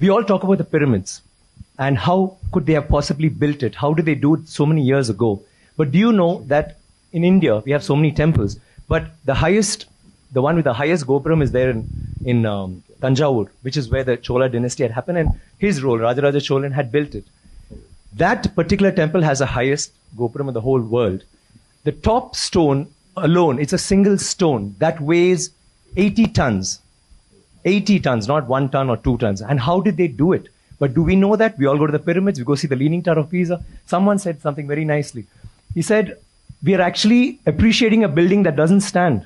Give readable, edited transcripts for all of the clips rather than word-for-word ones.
we all talk about the pyramids and how could they have possibly built it? How did they do it so many years ago? But do you know that in India, we have so many temples, but the one with the highest Gopuram is there in Tanjavur, which is where the Chola dynasty had happened, and his role, Rajaraja Cholan, had built it. That particular temple has the highest Gopuram in the whole world. The top stone alone, it's a single stone that weighs 80 tons. 80 tons, not 1 ton or 2 tons. And how did they do it? But do we know that? We all go to the pyramids, we go see the Leaning Tower of Pisa. Someone said something very nicely. He said, we are actually appreciating a building that doesn't stand.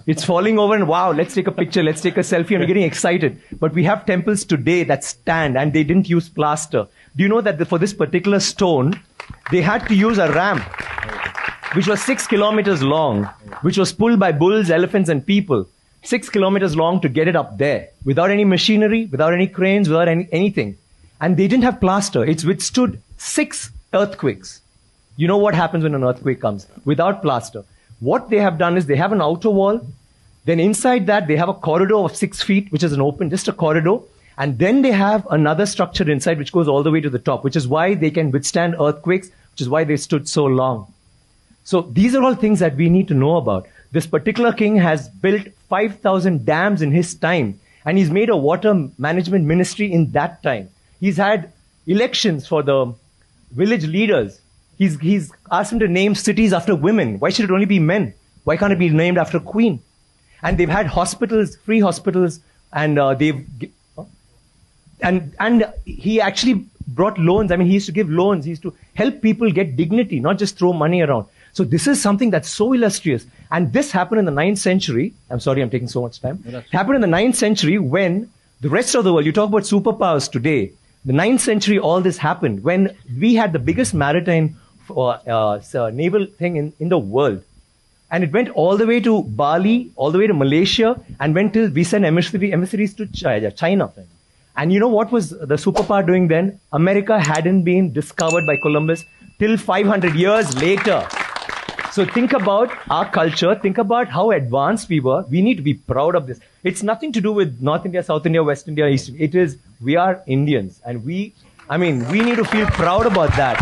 It's falling over and wow, let's take a picture, let's take a selfie, and we're getting excited. But we have temples today that stand and they didn't use plaster. Do you know that for this particular stone, they had to use a ramp, which was 6 kilometers long, which was pulled by bulls, elephants, and people. 6 kilometers long to get it up there, without any machinery, without any cranes, without anything. And they didn't have plaster. It's withstood 6 earthquakes. You know what happens when an earthquake comes? Without plaster. What they have done is they have an outer wall. Then inside that, they have a corridor of 6 feet, which is an open, just a corridor. And then they have another structure inside, which goes all the way to the top, which is why they can withstand earthquakes, which is why they stood so long. So these are all things that we need to know about. This particular king has built 5,000 dams in his time, and he's made a water management ministry in that time. He's had elections for the village leaders. He's asked them to name cities after women. Why should it only be men? Why can't it be named after a queen? And they've had hospitals, free hospitals, and he actually brought loans. I mean, he used to give loans. He used to help people get dignity, not just throw money around. So this is something that's so illustrious. And this happened in the 9th century. I'm sorry, I'm taking so much time. It happened in the 9th century when the rest of the world, you talk about superpowers today, the 9th century, all this happened when we had the biggest maritime naval thing in the world. And it went all the way to Bali, all the way to Malaysia, and went till we sent emissaries to China. And you know what was the superpower doing then? America hadn't been discovered by Columbus till 500 years later. So think about our culture, think about how advanced we were. We need to be proud of this. It's nothing to do with North India, South India, West India, East India. It is, we are Indians. And we need to feel proud about that.